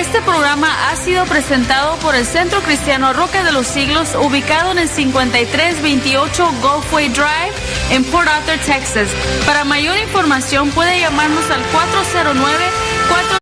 Este programa ha sido presentado por el Centro Cristiano Roca de los Siglos, ubicado en el 5328 Gulfway Drive en Port Arthur, Texas. Para mayor información puede llamarnos al 409-4...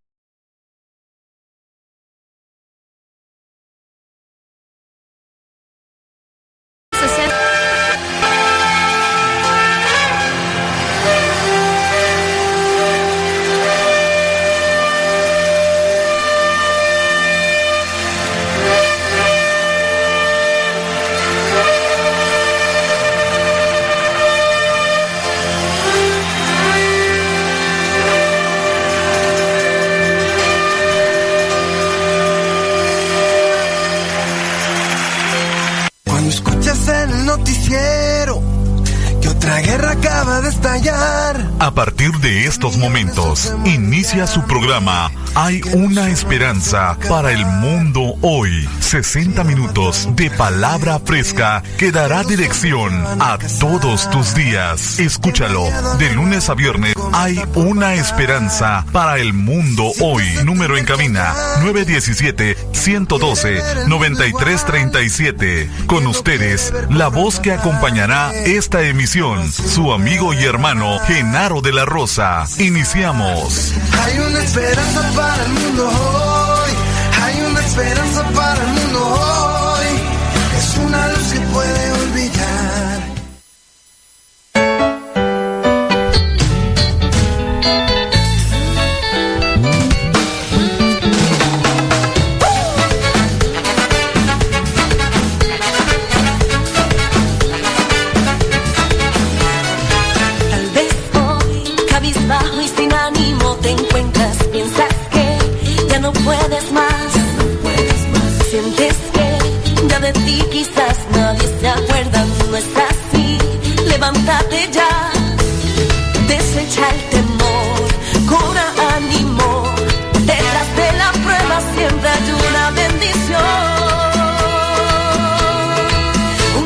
A partir de estos momentos, inicia su programa Hay una esperanza para el mundo hoy. 60 minutos de palabra fresca que dará dirección a todos tus días. Escúchalo de lunes a viernes. Hay una esperanza para el mundo hoy. Número en cabina 917-112-9337. Con ustedes, la voz que acompañará esta emisión, su amigo y hermano Genaro de la Rosa. Iniciamos. Hay una esperanza para el mundo hoy. Hay una esperanza para el mundo hoy. Es una luz que puede hoy brillar. Puedes más, sientes que ya de ti quizás nadie se acuerda, no es así, levántate ya, desecha el temor, cobra ánimo, detrás de la prueba siempre hay una bendición,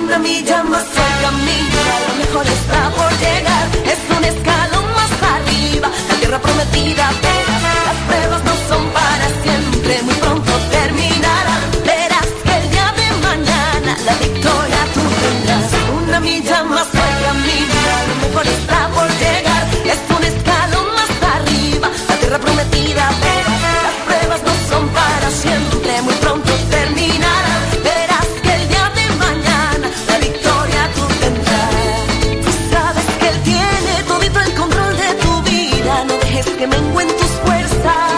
una milla más al camino, a lo mejor está por llegar, es un escalón más arriba, la tierra prometida, verás, las pruebas no son para siempre, muy pronto terminará, verás que el día de mañana la victoria tú tendrás, una milla más al camino, a lo mejor está por llegar, es un escalón más arriba, la tierra prometida, verás, las pruebas no son para siempre, muy pronto terminará, verás que el día de mañana la victoria tú tendrás, tú sabes que Él tiene todito el control de tu vida, no dejes que mengüen tus fuerzas.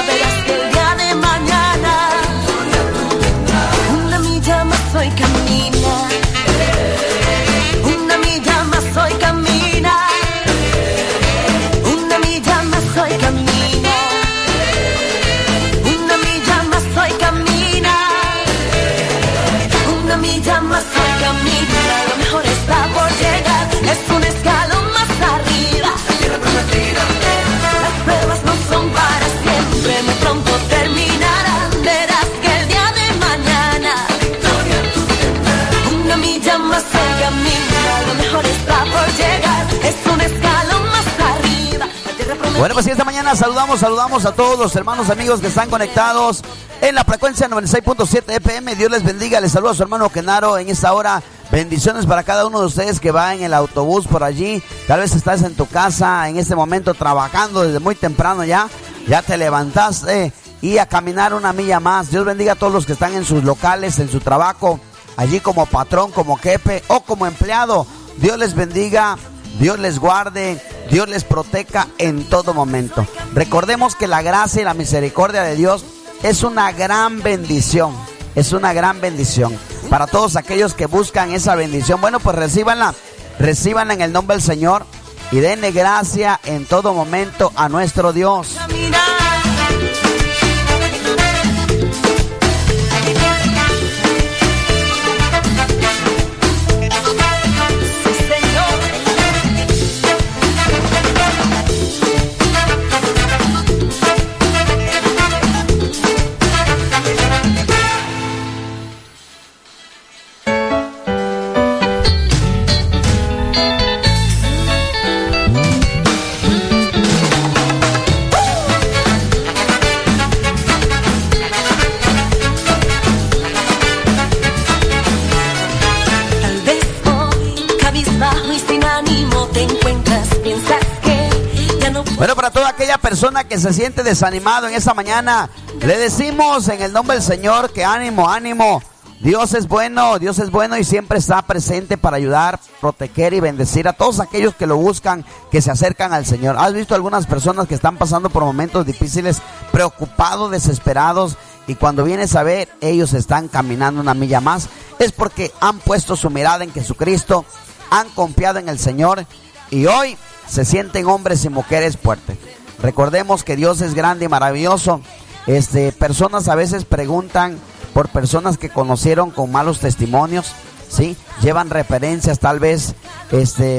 Verás que el día de mañana una milla más hoy camina, una milla más hoy camina, una milla más hoy camina, una milla más hoy camina, una milla más hoy camina, a lo mejor está por llegar, es un escalón más arriba, la tierra prometida, las pruebas no son para siempre, muy pronto terminará, verás que el día de mañana victoria tú tendrás, una milla más al camino, a lo mejor está por llegar, es un escalón más arriba, la tierra prometida. Bueno, pues esta mañana saludamos a todos los hermanos amigos que están conectados en la frecuencia 96.7 FM. Dios les bendiga, les saluda a su hermano Genaro en esta hora. Bendiciones para cada uno de ustedes que va en el autobús por allí. Tal vez estás en tu casa en este momento trabajando desde muy temprano ya te levantaste y a caminar una milla más. Dios bendiga a todos los que están en sus locales, en su trabajo, allí como patrón, como jefe o como empleado. Dios les bendiga, Dios les guarde, Dios les proteja en todo momento. Recordemos que la gracia y la misericordia de Dios es una gran bendición. Es una gran bendición para todos aquellos que buscan esa bendición. Bueno, pues recíbanla en el nombre del Señor y denle gracia en todo momento a nuestro Dios. Bueno, para toda aquella persona que se siente desanimado en esta mañana, le decimos en el nombre del Señor que ánimo, ánimo. Dios es bueno y siempre está presente para ayudar, proteger y bendecir a todos aquellos que lo buscan, que se acercan al Señor. ¿Has visto algunas personas que están pasando por momentos difíciles, preocupados, desesperados? Y cuando vienes a ver, ellos están caminando una milla más. Es porque han puesto su mirada en Jesucristo, han confiado en el Señor y hoy se sienten hombres y mujeres fuertes. Recordemos que Dios es grande y maravilloso. Personas a veces preguntan por personas que conocieron con malos testimonios, ¿sí? Llevan referencias tal vez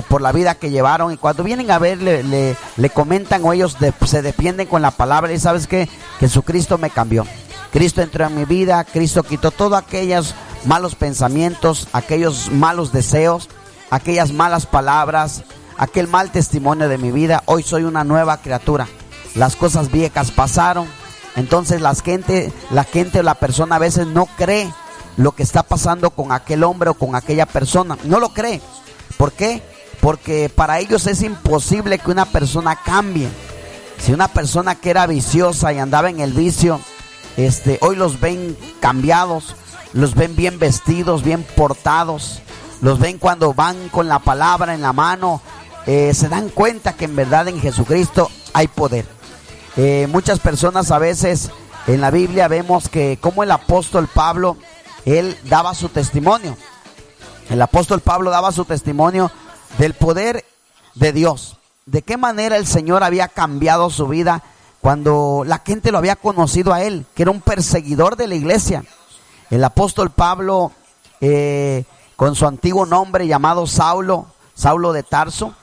por la vida que llevaron, y cuando vienen a ver le comentan, o ellos se defienden con la palabra. Y ¿sabes qué? Jesucristo me cambió. Cristo entró en mi vida, Cristo quitó todos aquellos malos pensamientos, aquellos malos deseos, aquellas malas palabras, aquel mal testimonio de mi vida. Hoy soy una nueva criatura. Las cosas viejas pasaron. Entonces la gente o la persona a veces no cree lo que está pasando con aquel hombre o con aquella persona. No lo cree. ¿Por qué? Porque para ellos es imposible que una persona cambie. Si una persona que era viciosa y andaba en el vicio, hoy los ven cambiados, los ven bien vestidos, bien portados, los ven cuando van con la palabra en la mano, se dan cuenta que en verdad en Jesucristo hay poder. Muchas personas a veces en la Biblia vemos que como el apóstol Pablo, él daba su testimonio. El apóstol Pablo daba su testimonio del poder de Dios. De qué manera el Señor había cambiado su vida cuando la gente lo había conocido a él, que era un perseguidor de la iglesia. El apóstol Pablo, con su antiguo nombre llamado Saulo de Tarso,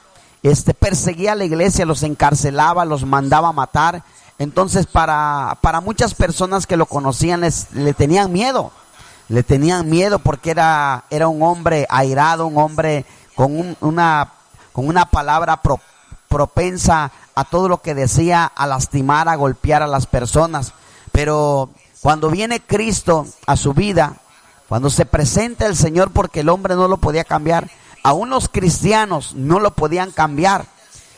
perseguía a la iglesia, los encarcelaba, los mandaba a matar. Entonces para muchas personas que lo conocían le tenían miedo. Le tenían miedo porque era un hombre airado, un hombre con una palabra propensa a todo lo que decía, a lastimar, a golpear a las personas. Pero cuando viene Cristo a su vida, cuando se presenta el Señor, porque el hombre no lo podía cambiar, aún los cristianos no lo podían cambiar,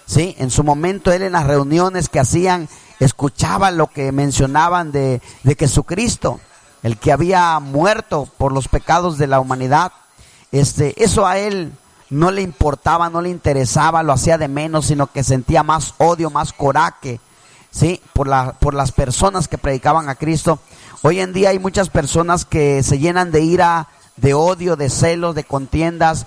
¿sí? En su momento él en las reuniones que hacían, escuchaba lo que mencionaban de Jesucristo, el que había muerto por los pecados de la humanidad. Eso a él no le importaba, no le interesaba, lo hacía de menos, sino que sentía más odio, más coraje, ¿sí? Por las personas que predicaban a Cristo. Hoy en día hay muchas personas que se llenan de ira, de odio, de celos, de contiendas,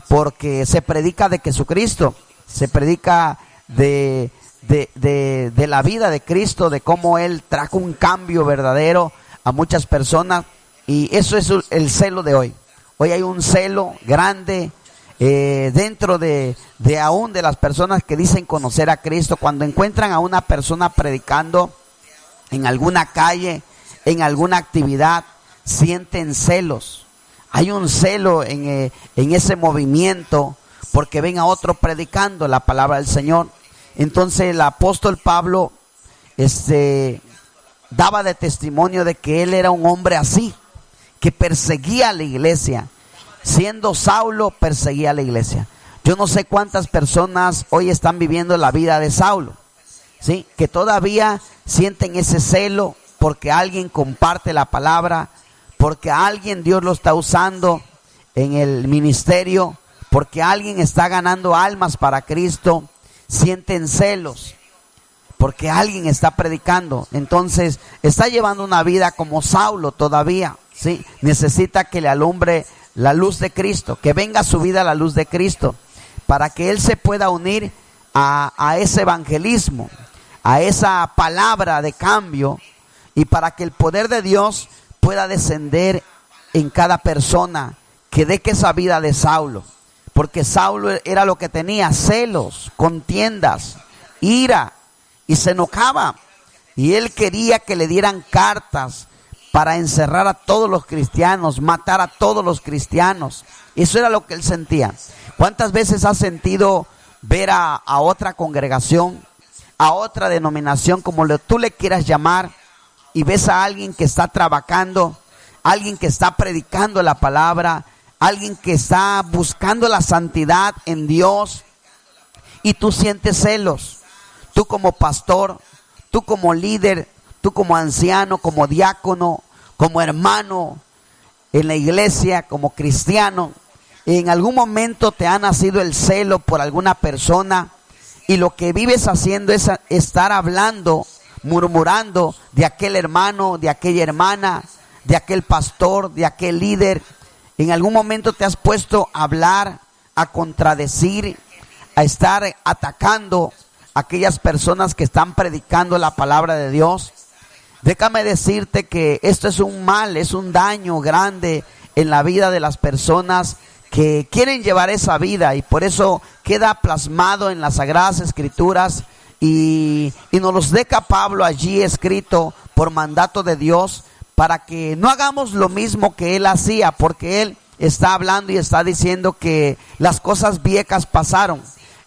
porque se predica de Jesucristo, se predica de la vida de Cristo, de cómo Él trajo un cambio verdadero a muchas personas, y eso es el celo de hoy. Hoy hay un celo grande dentro de aún de las personas que dicen conocer a Cristo. Cuando encuentran a una persona predicando en alguna calle, en alguna actividad, sienten celos. Hay un celo en ese movimiento porque ven a otro predicando la palabra del Señor. Entonces el apóstol Pablo daba de testimonio de que él era un hombre así, que perseguía a la iglesia. Siendo Saulo, perseguía a la iglesia. Yo no sé cuántas personas hoy están viviendo la vida de Saulo, ¿sí? Que todavía sienten ese celo porque alguien comparte la palabra, porque alguien Dios lo está usando en el ministerio, porque alguien está ganando almas para Cristo. Sienten celos porque alguien está predicando. Entonces está llevando una vida como Saulo todavía, ¿sí? Necesita que le alumbre la luz de Cristo, que venga a su vida la luz de Cristo, para que él se pueda unir a ese evangelismo, a esa palabra de cambio, y para que el poder de Dios pueda descender en cada persona que deje esa vida de Saulo. Porque Saulo era lo que tenía: celos, contiendas, ira, y se enojaba. Y él quería que le dieran cartas para encerrar a todos los cristianos, matar a todos los cristianos. Eso era lo que él sentía. ¿Cuántas veces has sentido ver a otra congregación, a otra denominación, como tú le quieras llamar, y ves a alguien que está trabajando, alguien que está predicando la palabra, alguien que está buscando la santidad en Dios, y tú sientes celos? tú como pastor, tú como líder, tú como anciano, como diácono, como hermano en la iglesia, como cristiano, en algún momento te ha nacido el celo por alguna persona y lo que vives haciendo es estar hablando, murmurando de aquel hermano, de aquella hermana, de aquel pastor, de aquel líder. En algún momento te has puesto a hablar, a contradecir, a estar atacando a aquellas personas que están predicando la palabra de Dios. Déjame decirte que esto es un mal, es un daño grande en la vida de las personas que quieren llevar esa vida, y por eso queda plasmado en las Sagradas Escrituras y nos los deja Pablo allí escrito por mandato de Dios, para que no hagamos lo mismo que él hacía, porque él está hablando y está diciendo que las cosas viejas pasaron.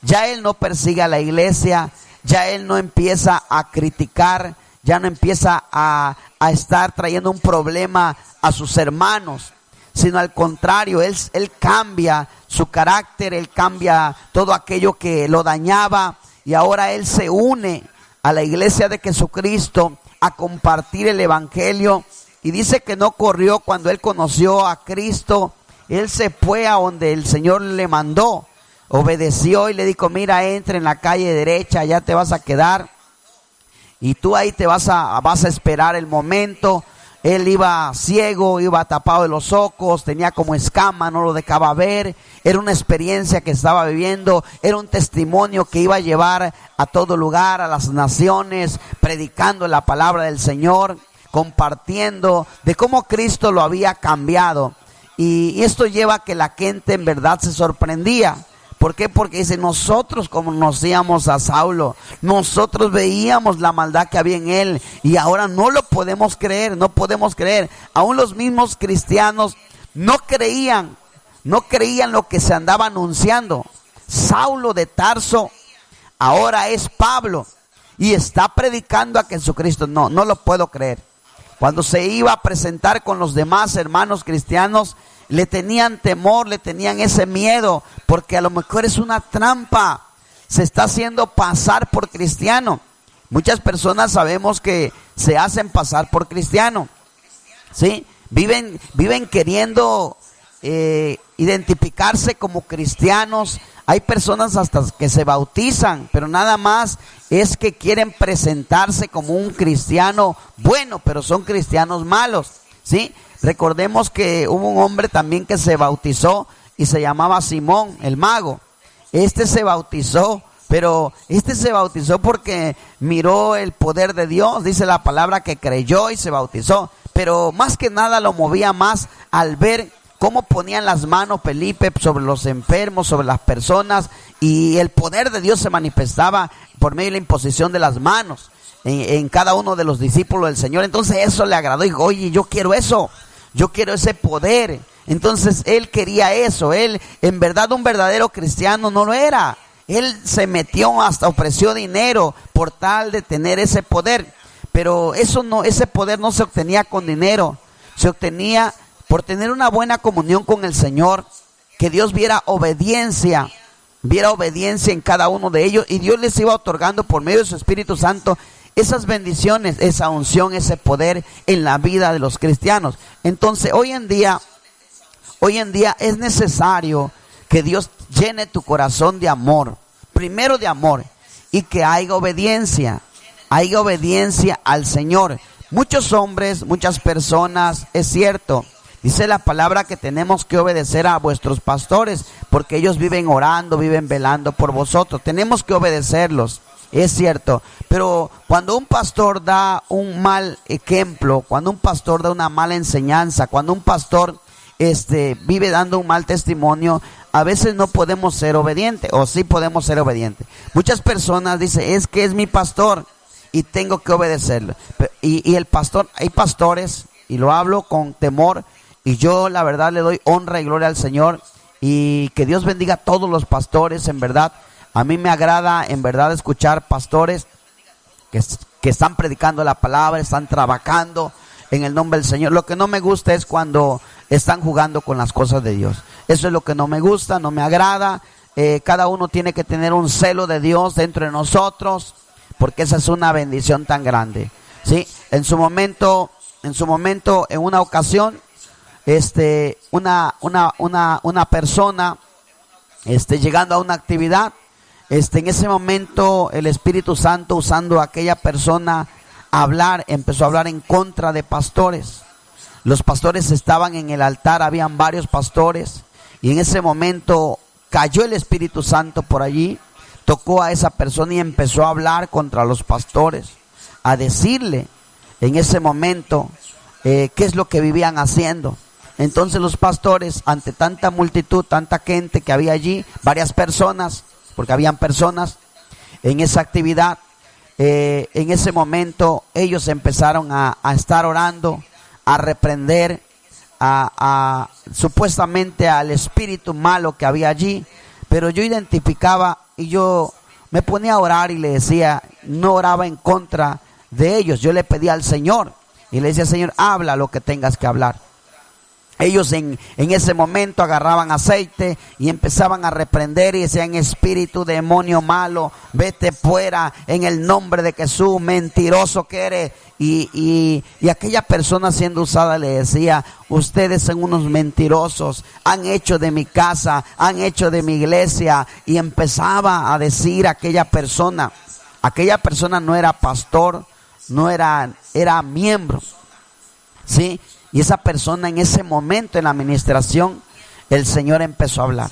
Ya él no persigue a la iglesia, ya él no empieza a criticar, ya no empieza a estar trayendo un problema a sus hermanos, sino al contrario, él cambia su carácter, él cambia todo aquello que lo dañaba, y ahora él se une a la iglesia de Jesucristo a compartir el evangelio. Y dice que no corrió cuando él conoció a Cristo, él se fue a donde el Señor le mandó, obedeció y le dijo: mira, entra en la calle derecha, allá te vas a quedar y tú ahí te vas a esperar el momento. Él iba ciego, iba tapado de los ojos, tenía como escama, no lo dejaba ver. Era una experiencia que estaba viviendo, era un testimonio que iba a llevar a todo lugar, a las naciones, predicando la palabra del Señor, compartiendo de cómo Cristo lo había cambiado. Y esto lleva a que la gente en verdad se sorprendía. ¿Por qué? Porque dice: nosotros conocíamos a Saulo, nosotros veíamos la maldad que había en él, y ahora no lo podemos creer, no podemos creer. Aún los mismos cristianos no creían lo que se andaba anunciando. Saulo de Tarso ahora es Pablo y está predicando a Jesucristo. No lo puedo creer. Cuando se iba a presentar con los demás hermanos cristianos, le tenían temor, le tenían ese miedo, porque a lo mejor es una trampa, se está haciendo pasar por cristiano. Muchas personas sabemos que se hacen pasar por cristiano, ¿sí? Viven queriendo identificarse como cristianos. Hay personas hasta que se bautizan, pero nada más es que quieren presentarse como un cristiano bueno, pero son cristianos malos, ¿sí? Recordemos que hubo un hombre también que se bautizó y se llamaba Simón, el mago. Se bautizó, pero se bautizó porque miró el poder de Dios. Dice la palabra que creyó y se bautizó, pero más que nada lo movía más al ver cómo ponían las manos Felipe sobre los enfermos, sobre las personas, y el poder de Dios se manifestaba por medio de la imposición de las manos en cada uno de los discípulos del Señor. Entonces eso le agradó y dijo: oye, yo quiero eso, yo quiero ese poder. Entonces él quería eso. Él, en verdad, un verdadero cristiano no lo era. Él se metió, hasta ofreció dinero por tal de tener ese poder. Pero ese poder no se obtenía con dinero, se obtenía por tener una buena comunión con el Señor, que Dios viera obediencia en cada uno de ellos, y Dios les iba otorgando por medio de su Espíritu Santo esas bendiciones, esa unción, ese poder en la vida de los cristianos. Entonces hoy en día es necesario que Dios llene tu corazón de amor, primero de amor, y que haya obediencia al Señor. Muchos hombres, muchas personas, es cierto, dice la palabra que tenemos que obedecer a vuestros pastores, porque ellos viven orando, viven velando por vosotros. Tenemos que obedecerlos, es cierto. Pero cuando un pastor da un mal ejemplo, cuando un pastor da una mala enseñanza, cuando un pastor vive dando un mal testimonio, a veces no podemos ser obedientes, o sí podemos ser obedientes. Muchas personas dicen: es que es mi pastor y tengo que obedecerlo. Y el pastor, hay pastores, y lo hablo con temor, y yo la verdad le doy honra y gloria al Señor, y que Dios bendiga a todos los pastores. En verdad, a mí me agrada en verdad escuchar pastores que están predicando la palabra, están trabajando en el nombre del Señor. Lo que no me gusta es cuando están jugando con las cosas de Dios. Eso es lo que no me gusta, no me agrada. Cada uno tiene que tener un celo de Dios dentro de nosotros, porque esa es una bendición tan grande. ¿Sí? En su momento, en una ocasión, una persona, llegando a una actividad, en ese momento el Espíritu Santo, usando a aquella persona empezó a hablar en contra de pastores. Los pastores estaban en el altar, habían varios pastores, y en ese momento cayó el Espíritu Santo por allí, tocó a esa persona y empezó a hablar contra los pastores, a decirle en ese momento qué es lo que vivían haciendo. Entonces los pastores, ante tanta multitud, tanta gente que había allí, varias personas, porque habían personas en esa actividad, en ese momento ellos empezaron a estar orando, a reprender supuestamente al espíritu malo que había allí. Pero yo identificaba y yo me ponía a orar y le decía, no oraba en contra de ellos, yo le pedía al Señor y le decía, Señor, habla lo que tengas que hablar. Ellos en ese momento agarraban aceite y empezaban a reprender y decían, espíritu, demonio malo, vete fuera en el nombre de Jesús, mentiroso que eres. Y aquella persona siendo usada le decía, ustedes son unos mentirosos, han hecho de mi casa, han hecho de mi iglesia. Y empezaba a decir aquella persona no era pastor, era miembro, ¿sí? Y esa persona en ese momento en la administración, el Señor empezó a hablar.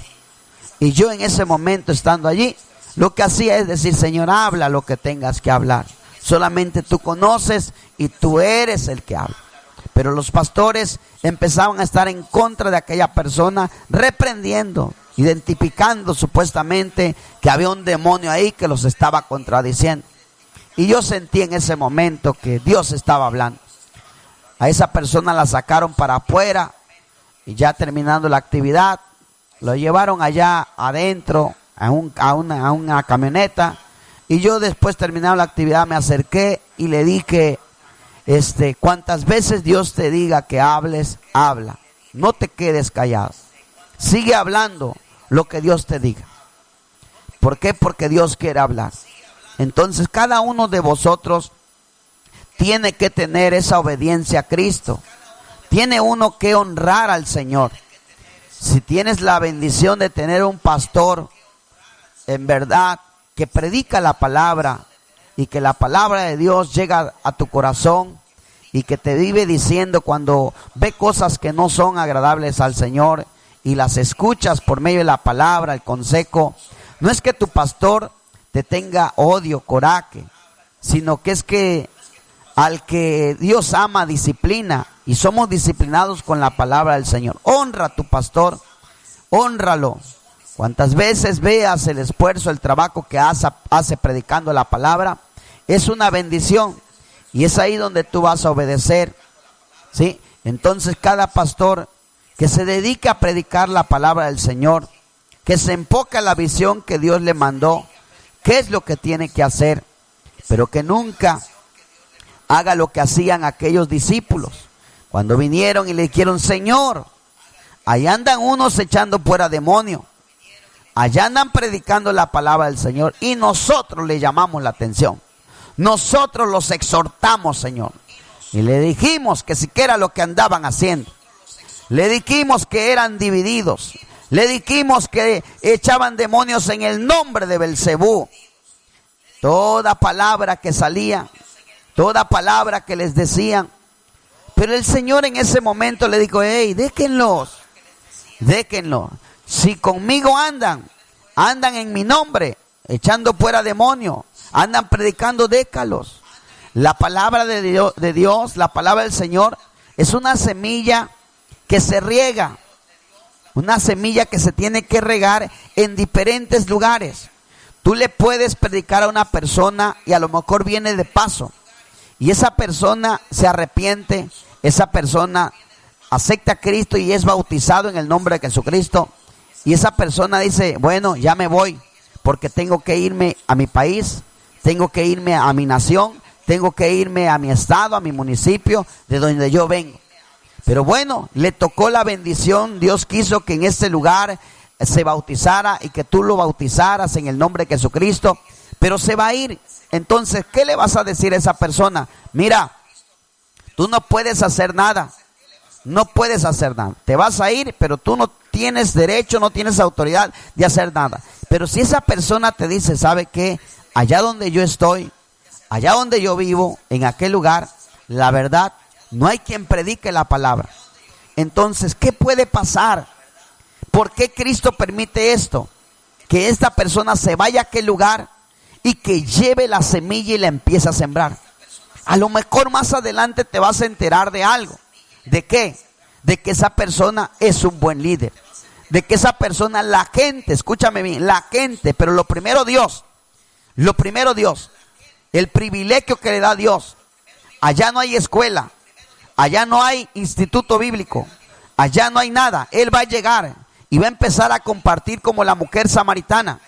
Y yo en ese momento estando allí, lo que hacía es decir, Señor, habla lo que tengas que hablar. Solamente tú conoces y tú eres el que habla. Pero los pastores empezaban a estar en contra de aquella persona, reprendiendo, identificando supuestamente que había un demonio ahí que los estaba contradiciendo. Y yo sentí en ese momento que Dios estaba hablando. A esa persona la sacaron para afuera y ya terminando la actividad, lo llevaron allá adentro a una camioneta. Y yo después terminando la actividad me acerqué y le dije, cuantas veces Dios te diga que hables, habla. No te quedes callado. Sigue hablando lo que Dios te diga. ¿Por qué? Porque Dios quiere hablar. Entonces cada uno de vosotros tiene que tener esa obediencia a Cristo. Tiene uno que honrar al Señor. Si tienes la bendición de tener un pastor, en verdad, que predica la palabra y que la palabra de Dios llega a tu corazón y que te vive diciendo cuando ve cosas que no son agradables al Señor y las escuchas por medio de la palabra, el consejo, no es que tu pastor te tenga odio, coraje, sino que es que al que Dios ama, disciplina, y somos disciplinados con la palabra del Señor. Honra a tu pastor, hónralo. Cuantas veces veas el esfuerzo, el trabajo que hace predicando la palabra, es una bendición. Y es ahí donde tú vas a obedecer, ¿sí? Entonces cada pastor que se dedique a predicar la palabra del Señor, que se enfoque a la visión que Dios le mandó, qué es lo que tiene que hacer, pero que nunca haga lo que hacían aquellos discípulos. Cuando vinieron y le dijeron, Señor, allá andan unos echando fuera demonios, allá andan predicando la palabra del Señor y nosotros le llamamos la atención. Nosotros los exhortamos, Señor. Y le dijimos que siquiera lo que andaban haciendo. Le dijimos que eran divididos. Le dijimos que echaban demonios en el nombre de Belcebú. Toda palabra que salía, toda palabra que les decían. Pero el Señor en ese momento le dijo, hey, déjenlos. Si conmigo andan en mi nombre, echando fuera demonios, andan predicando, décalos. La palabra de Dios, la palabra del Señor, es una semilla que se riega. Una semilla que se tiene que regar en diferentes lugares. Tú le puedes predicar a una persona y a lo mejor viene de paso. Y esa persona se arrepiente, esa persona acepta a Cristo y es bautizado en el nombre de Jesucristo. Y esa persona dice, bueno, ya me voy, porque tengo que irme a mi país, tengo que irme a mi nación, tengo que irme a mi estado, a mi municipio, de donde yo vengo. Pero bueno, le tocó la bendición, Dios quiso que en este lugar se bautizara y que tú lo bautizaras en el nombre de Jesucristo. pero se va a ir. Entonces, ¿qué le vas a decir a esa persona? Mira, tú no puedes hacer nada. No puedes hacer nada. Te vas a ir, pero tú no tienes derecho, no tienes autoridad de hacer nada. Pero si esa persona te dice, ¿sabe qué? Allá donde yo estoy, allá donde yo vivo, en aquel lugar, la verdad, no hay quien predique la palabra. Entonces, ¿qué puede pasar? ¿Por qué Cristo permite esto? Que esta persona se vaya a aquel lugar y que lleve la semilla y la empiece a sembrar. A lo mejor más adelante te vas a enterar de algo. ¿De qué? De que esa persona es un buen líder. De que esa persona, la gente, escúchame bien, la gente, pero lo primero Dios. Lo primero Dios. El privilegio que le da Dios. Allá no hay escuela. Allá no hay instituto bíblico. Allá no hay nada. Él va a llegar y va a empezar a compartir como la mujer samaritana.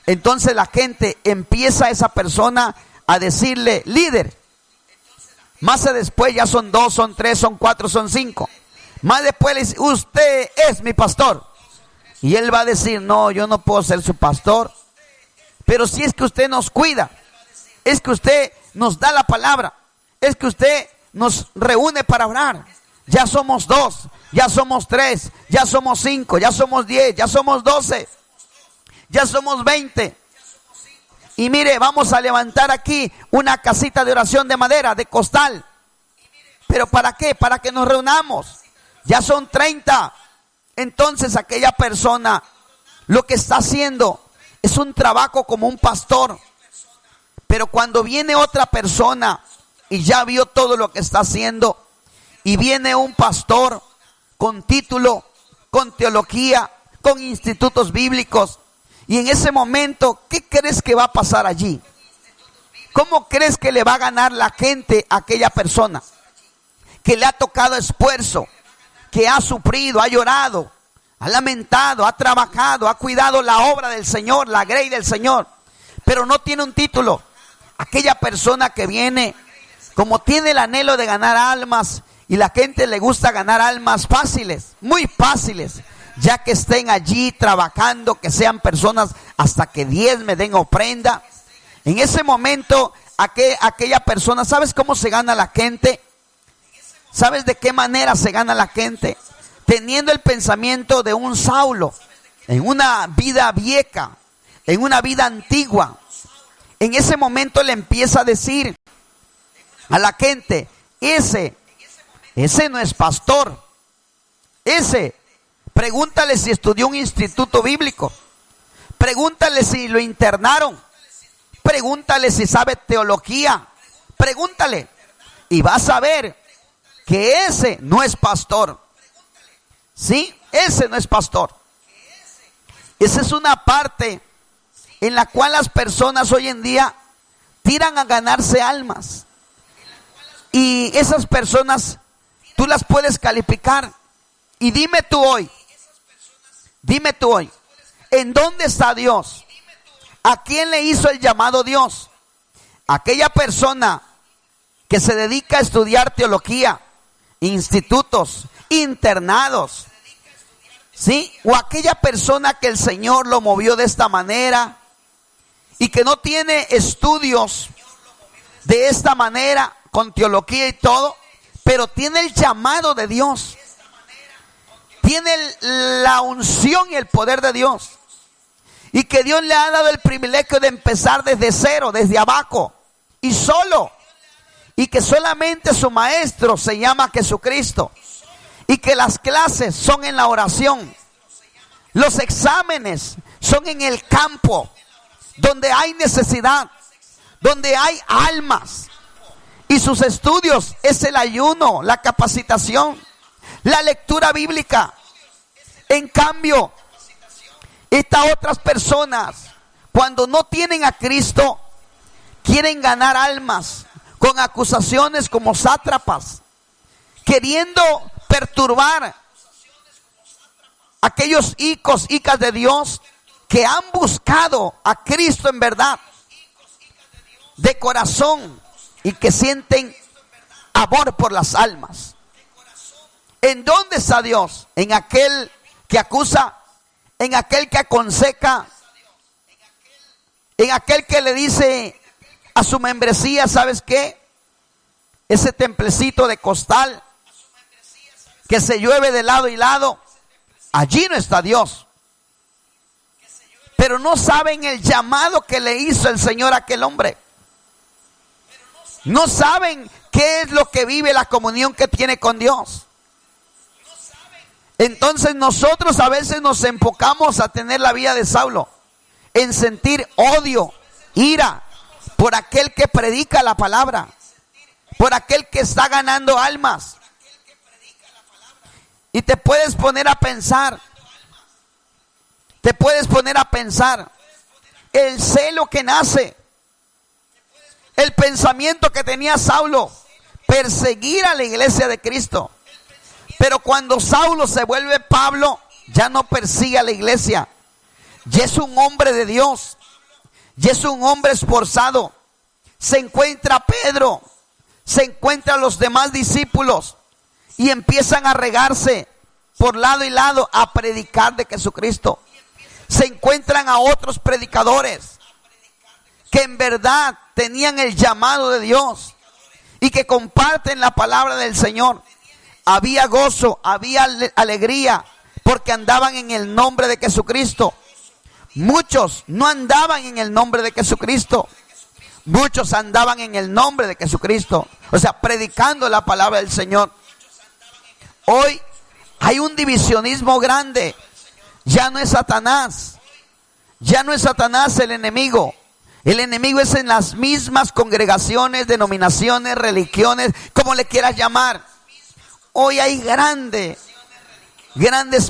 Entonces la gente empieza a esa persona a decirle, líder. Más después ya son 2, son 3, son 4, son 5. Más después le dice, usted es mi pastor. Y él va a decir, no, yo no puedo ser su pastor. Pero si es que usted nos cuida, es que usted nos da la palabra, es que usted nos reúne para orar. Ya somos 2, ya somos 3, ya somos 5, ya somos 10, ya somos 12, ya somos 20. Y mire, vamos a levantar aquí una casita de oración de madera, de costal. ¿Pero para qué? Para que nos reunamos. Ya son 30. Entonces aquella persona lo que está haciendo es un trabajo como un pastor. Pero cuando viene otra persona y ya vio todo lo que está haciendo, y viene un pastor con título, con teología, con institutos bíblicos, y en ese momento, ¿qué crees que va a pasar allí? ¿Cómo crees que le va a ganar la gente a aquella persona que le ha tocado esfuerzo, que ha sufrido, ha llorado, ha lamentado, ha trabajado, ha cuidado la obra del Señor, la grey del Señor, pero no tiene un título? Aquella persona que viene, como tiene el anhelo de ganar almas, y la gente le gusta ganar almas fáciles, muy fáciles, ya que estén allí trabajando, que sean personas hasta que 10 me den ofrenda. En ese momento, aquella persona, ¿sabes cómo se gana la gente? ¿Sabes de qué manera se gana la gente? Teniendo el pensamiento de un Saulo, en una vida vieja, en una vida antigua. En ese momento le empieza a decir a la gente, ese no es pastor. Pregúntale si estudió un instituto bíblico. Pregúntale si lo internaron. Pregúntale si sabe teología. Pregúntale. Y vas a ver que ese no es pastor. ¿Sí? Ese no es pastor. Esa es una parte en la cual las personas hoy en día tiran a ganarse almas. Y esas personas tú las puedes calificar. Y dime tú hoy, ¿en dónde está Dios? ¿A quién le hizo el llamado Dios? Aquella persona que se dedica a estudiar teología, institutos, internados, ¿sí? O aquella persona que el Señor lo movió de esta manera y que no tiene estudios de esta manera, con teología y todo, pero tiene el llamado de Dios. Tiene la unción y el poder de Dios. Y que Dios le ha dado el privilegio de empezar desde cero, desde abajo. Y solo. Y que solamente su maestro se llama Jesucristo. Y que las clases son en la oración. Los exámenes son en el campo. Donde hay necesidad. Donde hay almas. Y sus estudios es el ayuno, la capacitación, la lectura bíblica. En cambio, estas otras personas, cuando no tienen a Cristo, quieren ganar almas con acusaciones como sátrapas, queriendo perturbar a aquellos hijas de Dios que han buscado a Cristo en verdad, de corazón, y que sienten amor por las almas. ¿En dónde está Dios? En aquel que acusa, en aquel que aconseja, En aquel que le dice a su membresía, ¿sabes qué? Ese templecito de costal que se llueve de lado y lado, allí no está Dios. Pero no saben el llamado que le hizo el Señor a aquel hombre. No saben qué es lo que vive, la comunión que tiene con Dios. Entonces nosotros a veces nos enfocamos a tener la vida de Saulo, en sentir odio, ira, por aquel que predica la palabra, por aquel que está ganando almas. Y te puedes poner a pensar, el celo que nace, el pensamiento que tenía Saulo, perseguir a la iglesia de Cristo. Pero cuando Saulo se vuelve Pablo, ya no persigue a la iglesia. Ya es un hombre de Dios. Ya es un hombre esforzado. Se encuentra Pedro. Se encuentran los demás discípulos. Y empiezan a regarse por lado y lado a predicar de Jesucristo. Se encuentran a otros predicadores que en verdad tenían el llamado de Dios y que comparten la palabra del Señor. Había gozo, había alegría, porque andaban en el nombre de Jesucristo. Muchos no andaban en el nombre de Jesucristo. Muchos andaban en el nombre de Jesucristo. O sea, predicando la palabra del Señor. Hoy hay un divisionismo grande. Ya no es Satanás. Ya no es Satanás el enemigo. El enemigo es en las mismas congregaciones, denominaciones, religiones, como le quieras llamar. Hoy hay grandes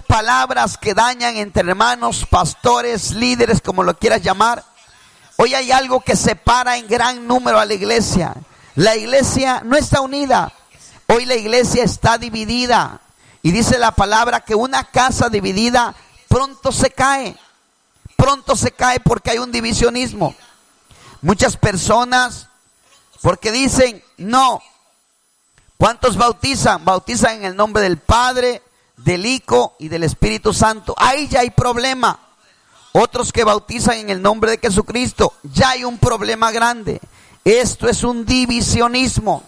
palabras que dañan entre hermanos, pastores, líderes, como lo quieras llamar. Hoy hay algo que separa en gran número a la iglesia. La iglesia no está unida. Hoy la iglesia está dividida. Y dice la palabra que una casa dividida pronto se cae. Pronto se cae porque hay un divisionismo. Muchas personas, porque dicen, no. ¿Cuántos bautizan? Bautizan en el nombre del Padre, del Hijo y del Espíritu Santo. Ahí ya hay problema. Otros que bautizan en el nombre de Jesucristo. Ya hay un problema grande. Esto es un divisionismo.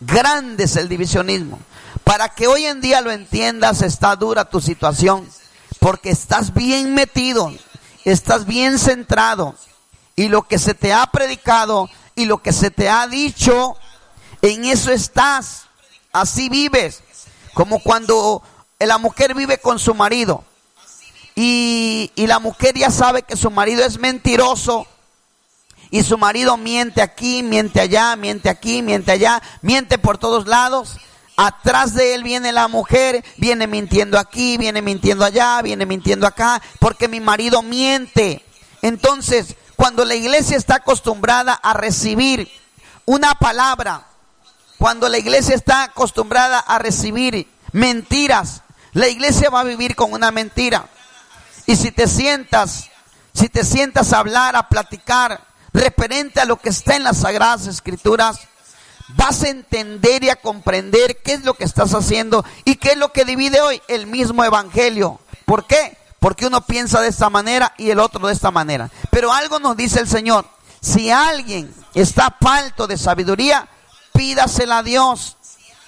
Grande es el divisionismo. Para que hoy en día lo entiendas, está dura tu situación. Porque estás bien metido. Estás bien centrado. Y lo que se te ha predicado y lo que se te ha dicho, en eso estás. Así vives. Como cuando la mujer vive con su marido. Y la mujer ya sabe que su marido es mentiroso. Y su marido miente aquí, miente allá, miente aquí, miente allá. Miente por todos lados. Atrás de él viene la mujer. Viene mintiendo aquí, viene mintiendo allá, viene mintiendo acá. Porque mi marido miente. Entonces, cuando la iglesia está acostumbrada a recibir una palabra, cuando la iglesia está acostumbrada a recibir mentiras, la iglesia va a vivir con una mentira. Y si te sientas a hablar, a platicar referente a lo que está en las Sagradas Escrituras, vas a entender y a comprender qué es lo que estás haciendo y qué es lo que divide hoy el mismo evangelio. ¿Por qué? Porque uno piensa de esta manera y el otro de esta manera. Pero algo nos dice el Señor: si alguien está falto de sabiduría, pídasela a Dios.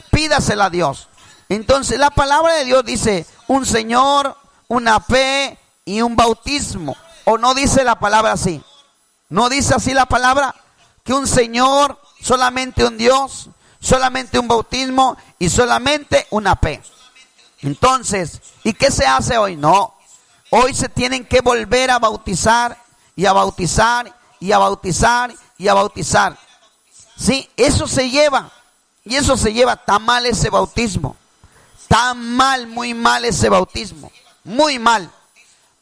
Pídasela a Dios. Entonces la palabra de Dios dice un Señor, una fe y un bautismo. ¿O no dice la palabra así? ¿No dice así la palabra? Que un Señor, solamente un Dios, solamente un bautismo y solamente una fe. Entonces, ¿y qué se hace hoy? No. Hoy se tienen que volver a bautizar y a bautizar y a bautizar y a bautizar. Sí, eso se lleva. Y eso se lleva. Está mal ese bautismo. Está mal, muy mal ese bautismo. Muy mal.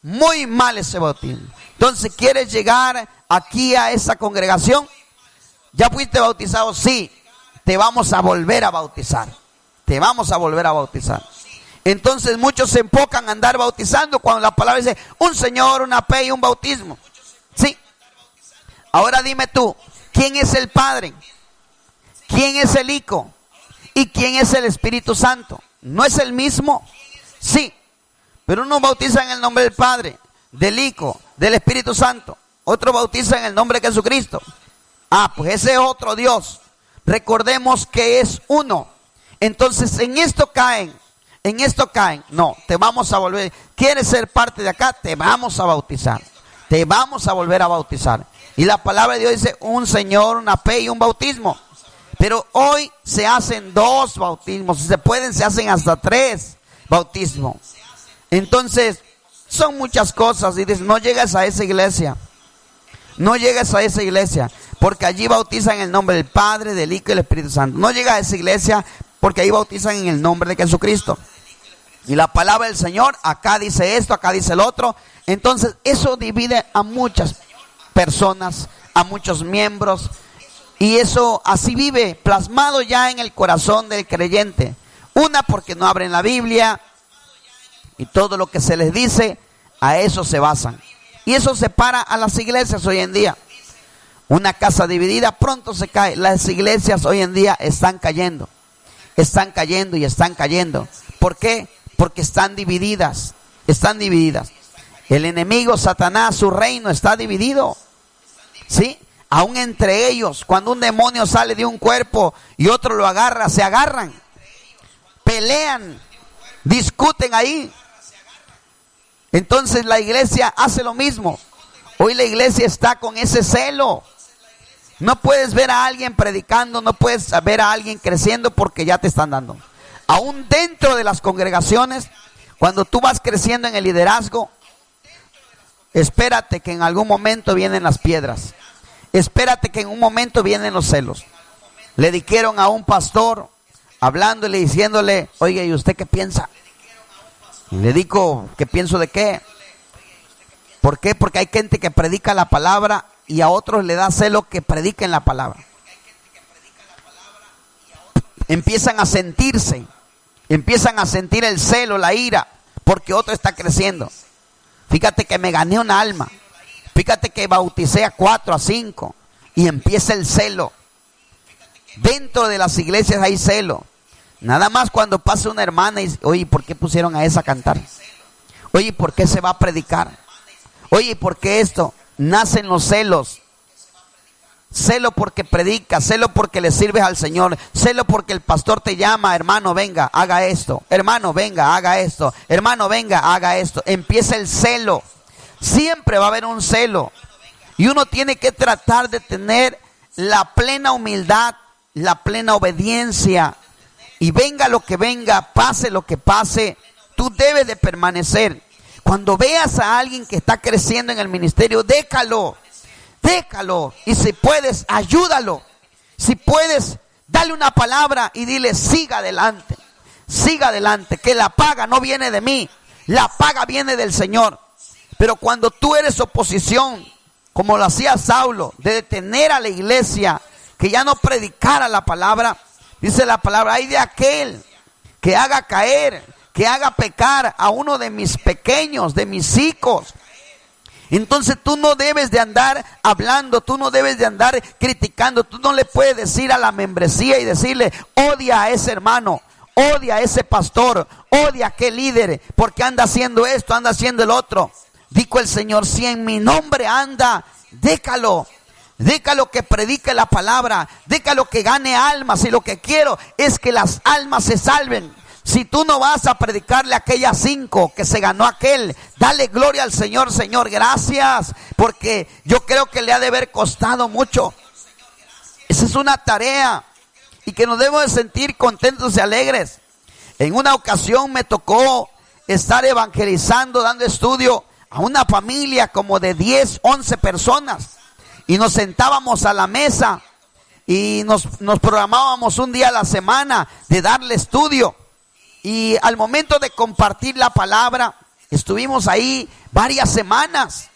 Muy mal ese bautismo. Entonces, ¿quieres llegar aquí a esa congregación? ¿Ya fuiste bautizado? Sí. Te vamos a volver a bautizar. Te vamos a volver a bautizar. Entonces muchos se enfocan a andar bautizando cuando la palabra dice un Señor, una fe y un bautismo. Sí. Ahora dime tú, ¿quién es el Padre? ¿Quién es el Hijo? ¿Y quién es el Espíritu Santo? ¿No es el mismo? Sí. Pero unos bautizan en el nombre del Padre, del Hijo, del Espíritu Santo. Otros bautizan en el nombre de Jesucristo. Pues ese es otro Dios. Recordemos que es uno. Entonces en esto caen. No, te vamos a volver. ¿Quieres ser parte de acá? Te vamos a bautizar. Te vamos a volver a bautizar. Y la palabra de Dios dice un Señor, una fe y un bautismo. Pero hoy se hacen 2 bautismos. Si se pueden, se hacen hasta 3 bautismos. Entonces, son muchas cosas. Y dices, no llegas a esa iglesia. No llegas a esa iglesia. Porque allí bautizan en el nombre del Padre, del Hijo y del Espíritu Santo. No llegas a esa iglesia porque ahí bautizan en el nombre de Jesucristo. Y la palabra del Señor, acá dice esto, acá dice el otro. Entonces, eso divide a muchas personas, a muchos miembros. Y eso así vive, plasmado ya en el corazón del creyente. Una, porque no abren la Biblia. Y todo lo que se les dice, a eso se basan. Y eso separa a las iglesias hoy en día. Una casa dividida pronto se cae. Las iglesias hoy en día están cayendo. Están cayendo y están cayendo. ¿Por qué? Porque están divididas. Están divididas. El enemigo, Satanás, su reino está dividido. ¿Sí? Aún entre ellos, cuando un demonio sale de un cuerpo y otro lo agarra, se agarran. Pelean. Discuten ahí. Entonces la iglesia hace lo mismo. Hoy la iglesia está con ese celo. No puedes ver a alguien predicando, no puedes ver a alguien creciendo porque ya te están dando. Aún dentro de las congregaciones, cuando tú vas creciendo en el liderazgo, espérate que en algún momento vienen las piedras. Espérate que en un momento vienen los celos. Le dijeron a un pastor, hablándole, diciéndole, oye, ¿y usted qué piensa? Y le digo, ¿qué pienso de qué? ¿Por qué? Porque hay gente que predica la palabra y a otros le da celo que prediquen la palabra. Empiezan a sentir el celo, la ira, porque otro está creciendo. Fíjate que me gané un alma. Fíjate que bauticé a 4, a 5 y empieza el celo. Dentro de las iglesias hay celo. Nada más cuando pasa una hermana y dice, oye, ¿por qué pusieron a esa a cantar? Oye, ¿por qué se va a predicar? Oye, ¿por qué esto? Nacen los celos. Celo porque predica, celo porque le sirves al Señor, celo porque el pastor te llama, hermano, venga, haga esto, hermano, venga, haga esto, hermano, venga, haga esto. Empieza el celo. Siempre va a haber un celo. Y uno tiene que tratar de tener la plena humildad, la plena obediencia. Y venga lo que venga, pase lo que pase, tú debes de permanecer. Cuando veas a alguien que está creciendo en el ministerio, déjalo. Y si puedes, ayúdalo. Si puedes, dale una palabra y dile, siga adelante, que la paga no viene de mí, la paga viene del Señor. Pero cuando tú eres oposición, como lo hacía Saulo, de detener a la iglesia, que ya no predicara la palabra, dice la palabra, hay de aquel que haga caer, que haga pecar a uno de mis pequeños, de mis hijos. Entonces tú no debes de andar hablando, tú no debes de andar criticando, tú no le puedes decir a la membresía y decirle, odia a ese hermano, odia a ese pastor, odia a aquel líder, porque anda haciendo esto, anda haciendo el otro. Dijo el Señor, si en mi nombre anda, déjalo que predique la palabra, déjalo que gane almas, y lo que quiero es que las almas se salven. Si tú no vas a predicarle a aquellas 5 que se ganó aquel, dale gloria al Señor. Señor, gracias, porque yo creo que le ha de haber costado mucho. Esa es una tarea y que nos debemos de sentir contentos y alegres. En una ocasión me tocó estar evangelizando, dando estudio a una familia como de 10, 11 personas. Y nos sentábamos a la mesa y nos programábamos un día a la semana de darle estudio. Y al momento de compartir la palabra, estuvimos ahí varias semanas.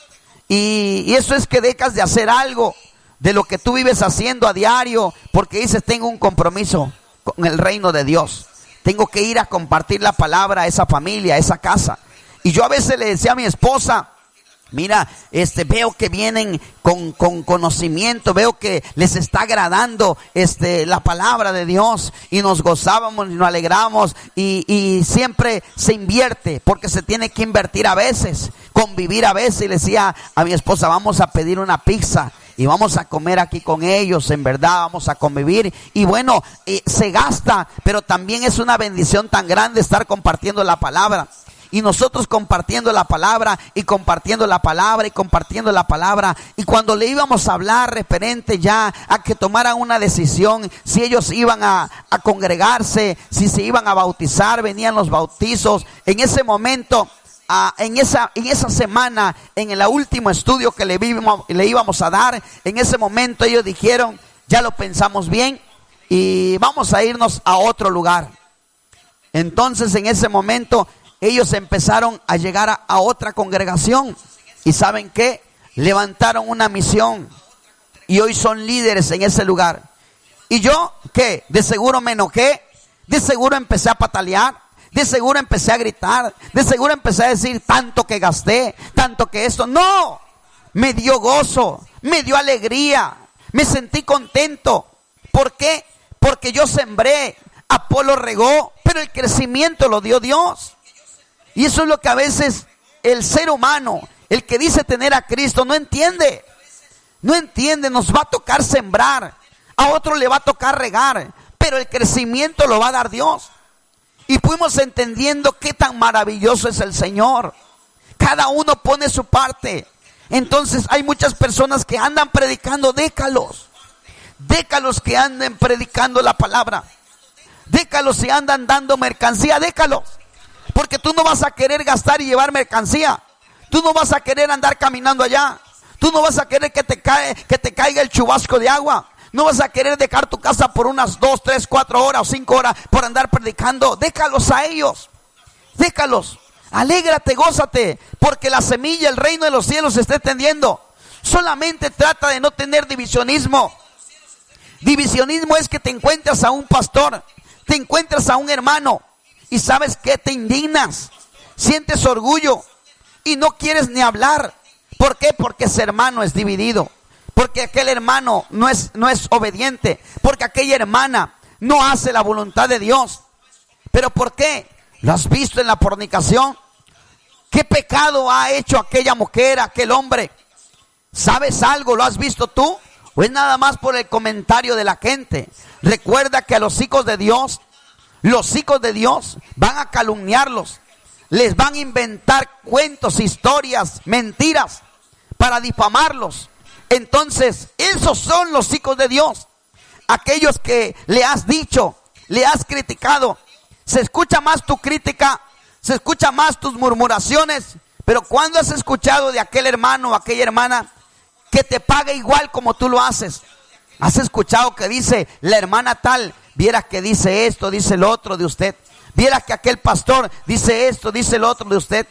Y eso es que dejas de hacer algo de lo que tú vives haciendo a diario, porque dices, tengo un compromiso con el reino de Dios. Tengo que ir a compartir la palabra a esa familia, a esa casa. Y yo a veces le decía a mi esposa, Mira, veo que vienen con conocimiento, veo que les está agradando la palabra de Dios, y nos gozábamos y nos alegramos, y siempre se invierte, porque se tiene que invertir a veces, convivir a veces. Y le decía a mi esposa, vamos a pedir una pizza y vamos a comer aquí con ellos, en verdad vamos a convivir. Y bueno, se gasta, pero también es una bendición tan grande estar compartiendo la palabra. Y nosotros compartiendo la palabra, y compartiendo la palabra, y compartiendo la palabra. Y cuando le íbamos a hablar referente ya a que tomaran una decisión, si ellos iban a congregarse, si se iban a bautizar, venían los bautizos. En ese momento, en esa semana, en el último estudio que le íbamos a dar, en ese momento ellos dijeron, ya lo pensamos bien y vamos a irnos a otro lugar. Entonces en ese momento ellos empezaron a llegar a otra congregación. ¿Y saben qué? Levantaron una misión. Y hoy son líderes en ese lugar. Y yo, ¿qué? De seguro me enojé. De seguro empecé a patalear. De seguro empecé a gritar. De seguro empecé a decir, tanto que gasté, tanto que esto. No, me dio gozo, me dio alegría. Me sentí contento. ¿Por qué? Porque yo sembré, Apolo regó, pero el crecimiento lo dio Dios. Y eso es lo que a veces el ser humano, el que dice tener a Cristo, no entiende. No entiende, nos va a tocar sembrar, a otro le va a tocar regar, pero el crecimiento lo va a dar Dios. Y fuimos entendiendo qué tan maravilloso es el Señor. Cada uno pone su parte. Entonces hay muchas personas que andan predicando, décalos que anden predicando la palabra. Décalos si andan dando mercancía, décalos. Porque tú no vas a querer gastar y llevar mercancía. Tú no vas a querer andar caminando allá. Tú no vas a querer que te caiga el chubasco de agua. No vas a querer dejar tu casa por unas 2, 3, 4 horas o 5 horas por andar predicando. Déjalos a ellos. Déjalos. Alégrate, gózate. Porque la semilla, el reino de los cielos se está extendiendo. Solamente trata de no tener divisionismo. Divisionismo es que te encuentras a un pastor, te encuentras a un hermano. Y ¿sabes qué? Te indignas, sientes orgullo y no quieres ni hablar. ¿Por qué? Porque ese hermano es dividido, porque aquel hermano no es obediente, porque aquella hermana no hace la voluntad de Dios. ¿Pero por qué? ¿Lo has visto en la fornicación? ¿Qué pecado ha hecho aquella mujer, aquel hombre? ¿Sabes algo? ¿Lo has visto tú? ¿O es nada más por el comentario de la gente? Recuerda que a los hijos de Dios van a calumniarlos, les van a inventar cuentos, historias, mentiras para difamarlos. Entonces, esos son los hijos de Dios, aquellos que le has dicho, le has criticado. Se escucha más tu crítica, se escucha más tus murmuraciones, pero ¿cuándo has escuchado de aquel hermano o aquella hermana que te paga igual como tú lo haces? ¿Has escuchado que dice la hermana tal? Vieras que dice esto, dice el otro de usted. Vieras que aquel pastor dice esto, dice el otro de usted.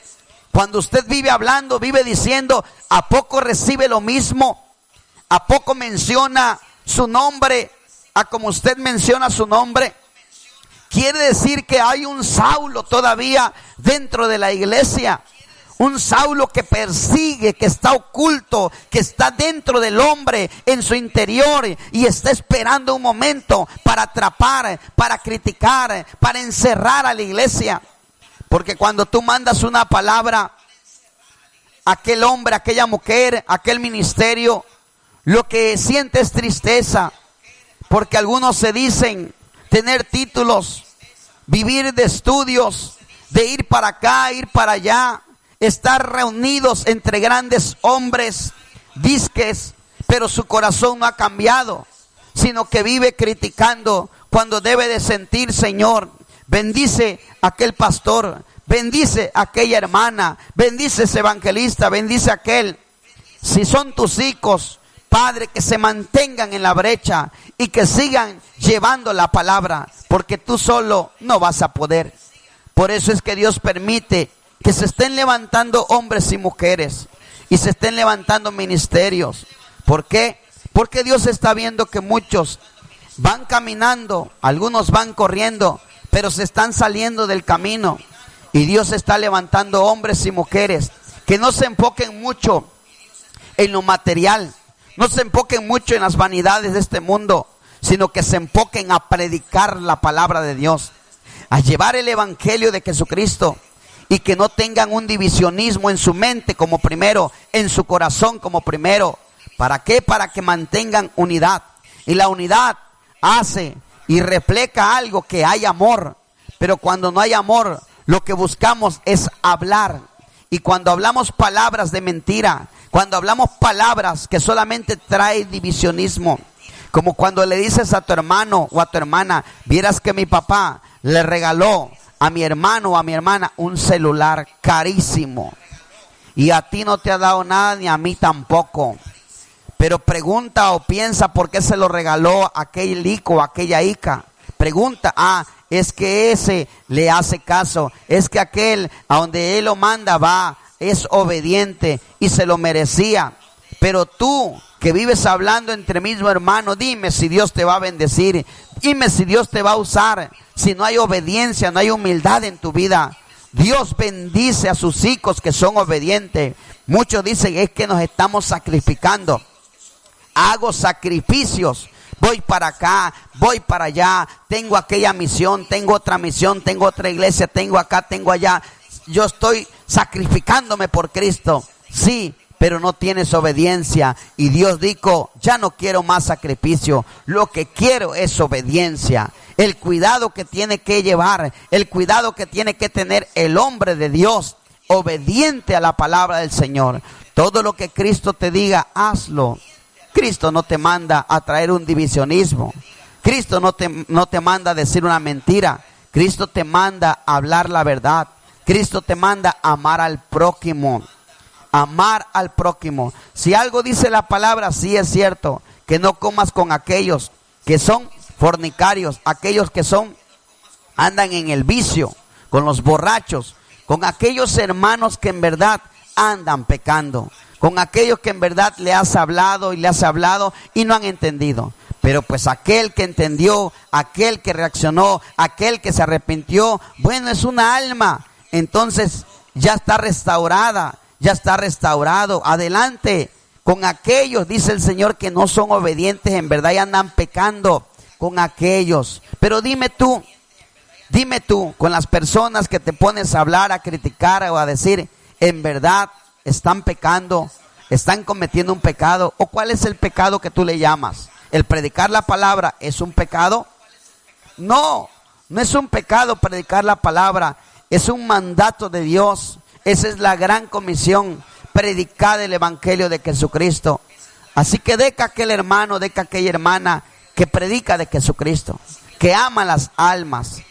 Cuando usted vive hablando, vive diciendo, ¿a poco recibe lo mismo? ¿A poco menciona su nombre? ¿A como usted menciona su nombre? Quiere decir que hay un Saulo todavía dentro de la iglesia. Un Saulo que persigue, que está oculto, que está dentro del hombre, en su interior, y está esperando un momento para atrapar, para criticar, para encerrar a la iglesia. Porque cuando tú mandas una palabra, aquel hombre, aquella mujer, aquel ministerio, lo que siente es tristeza. Porque algunos se dicen tener títulos, vivir de estudios, de ir para acá, ir para allá, estar reunidos entre grandes hombres, disques, pero su corazón no ha cambiado, sino que vive criticando cuando debe de sentir, Señor, bendice a aquel pastor, bendice a aquella hermana, bendice a ese evangelista, bendice a aquel. Si son tus hijos, Padre, que se mantengan en la brecha y que sigan llevando la palabra, porque tú solo no vas a poder. Por eso es que Dios permite que se estén levantando hombres y mujeres y se estén levantando ministerios. ¿Por qué? Porque Dios está viendo que muchos van caminando, algunos van corriendo, pero se están saliendo del camino. Y Dios está levantando hombres y mujeres que no se enfoquen mucho en lo material, no se enfoquen mucho en las vanidades de este mundo, sino que se enfoquen a predicar la palabra de Dios, a llevar el evangelio de Jesucristo, y que no tengan un divisionismo en su mente como primero, en su corazón como primero. ¿Para qué? Para que mantengan unidad. Y la unidad hace y refleja algo, que hay amor. Pero cuando no hay amor, lo que buscamos es hablar. Y cuando hablamos palabras de mentira, cuando hablamos palabras que solamente traen divisionismo, como cuando le dices a tu hermano o a tu hermana: vieras que mi papá le regaló a mi hermano o a mi hermana un celular carísimo, y a ti no te ha dado nada, ni a mí tampoco. Pero pregunta o piensa por qué se lo regaló a aquel hijo o aquella hija. Pregunta: es que ese le hace caso, es que aquel a donde él lo manda va, es obediente y se lo merecía. Pero tú, que vives hablando entre mismo hermano, dime si Dios te va a bendecir, dime si Dios te va a usar. Si no hay obediencia, no hay humildad en tu vida. Dios bendice a sus hijos que son obedientes. Muchos dicen: es que nos estamos sacrificando. Hago sacrificios. Voy para acá, voy para allá, tengo aquella misión, tengo otra misión, tengo otra iglesia, tengo acá, tengo allá. Yo estoy sacrificándome por Cristo. Sí, pero no tienes obediencia. Y Dios dijo: ya no quiero más sacrificio, lo que quiero es obediencia. El cuidado que tiene que llevar, el cuidado que tiene que tener el hombre de Dios, obediente a la palabra del Señor. Todo lo que Cristo te diga, hazlo. Cristo no te manda a traer un divisionismo. Cristo no te manda a decir una mentira. Cristo te manda a hablar la verdad. Cristo te manda a amar al prójimo. Amar al prójimo. Si algo dice la palabra, sí es cierto, que no comas con aquellos que son fornicarios, aquellos que andan en el vicio, con los borrachos, con aquellos hermanos que en verdad andan pecando, con aquellos que en verdad le has hablado y no han entendido. Pero pues aquel que entendió, aquel que reaccionó, aquel que se arrepintió, bueno, es una alma. Entonces ya está restaurada, ya está restaurado. Adelante con aquellos, dice el Señor, que no son obedientes en verdad y andan pecando, con aquellos. Pero dime tú, con las personas que te pones a hablar, a criticar o a decir, ¿en verdad están pecando? ¿Están cometiendo un pecado? ¿O cuál es el pecado que tú le llamas? ¿El predicar la palabra es un pecado? No, no es un pecado predicar la palabra. Es un mandato de Dios. Esa es la gran comisión, predicar el evangelio de Jesucristo. Así que deja aquel hermano, deja aquella hermana que predica de Jesucristo, que ama las almas.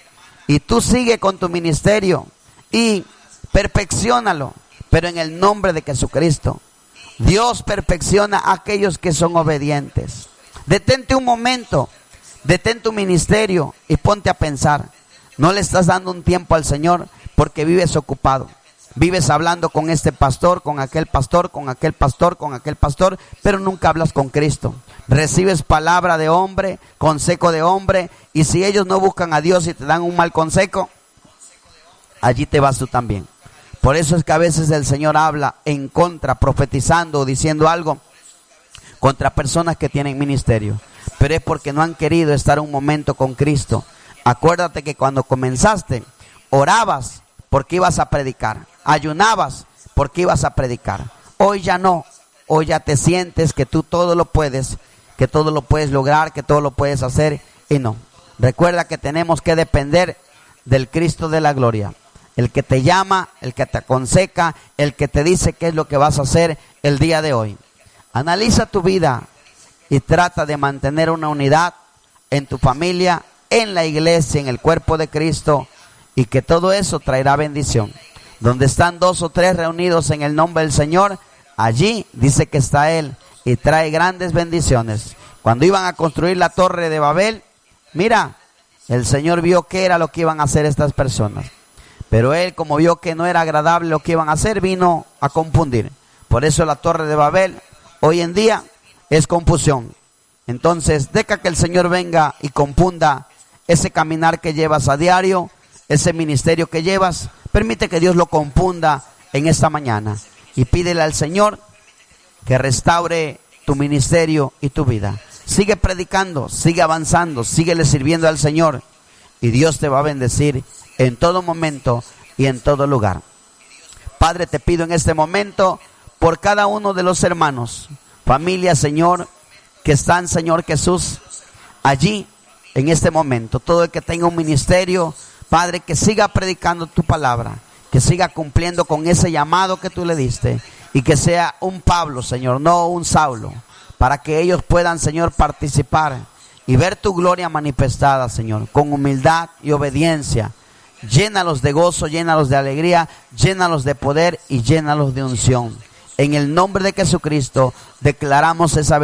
Y tú sigue con tu ministerio y perfecciónalo, pero en el nombre de Jesucristo. Dios perfecciona a aquellos que son obedientes. Detente un momento, detén tu ministerio y ponte a pensar. No le estás dando un tiempo al Señor porque vives ocupado. Vives hablando con este pastor, con aquel pastor, con aquel pastor, con aquel pastor, pero nunca hablas con Cristo. Recibes palabra de hombre, consejo de hombre, y si ellos no buscan a Dios y te dan un mal consejo, allí te vas tú también. Por eso es que a veces el Señor habla en contra, profetizando o diciendo algo contra personas que tienen ministerio. Pero es porque no han querido estar un momento con Cristo. Acuérdate que cuando comenzaste, orabas porque ibas a predicar. Ayunabas porque ibas a predicar. Hoy ya no. Hoy ya te sientes que tú todo lo puedes, que todo lo puedes lograr, que todo lo puedes hacer. Y no. Recuerda que tenemos que depender del Cristo de la gloria. El que te llama, el que te aconseja, el que te dice qué es lo que vas a hacer el día de hoy. Analiza tu vida y trata de mantener una unidad en tu familia, en la iglesia, en el cuerpo de Cristo, y que todo eso traerá bendición. Donde están 2 o 3 reunidos en el nombre del Señor, allí dice que está Él y trae grandes bendiciones. Cuando iban a construir la torre de Babel, mira, el Señor vio qué era lo que iban a hacer estas personas. Pero Él, como vio que no era agradable lo que iban a hacer, vino a confundir. Por eso la torre de Babel hoy en día es confusión. Entonces deja que el Señor venga y confunda ese caminar que llevas a diario, ese ministerio que llevas. Permite que Dios lo confunda en esta mañana. y pídele al Señor que restaure tu ministerio y tu vida. Sigue predicando, sigue avanzando, síguele sirviendo al Señor y Dios te va a bendecir en todo momento y en todo lugar. Padre, te pido en este momento por cada uno de los hermanos, familias, Señor, que están, Señor Jesús, allí en este momento. Todo el que tenga un ministerio, Padre, que siga predicando tu palabra, que siga cumpliendo con ese llamado que tú le diste y que sea un Pablo, Señor, no un Saulo, para que ellos puedan, Señor, participar y ver tu gloria manifestada, Señor, con humildad y obediencia. Llénalos de gozo, llénalos de alegría, llénalos de poder y llénalos de unción. En el nombre de Jesucristo declaramos esa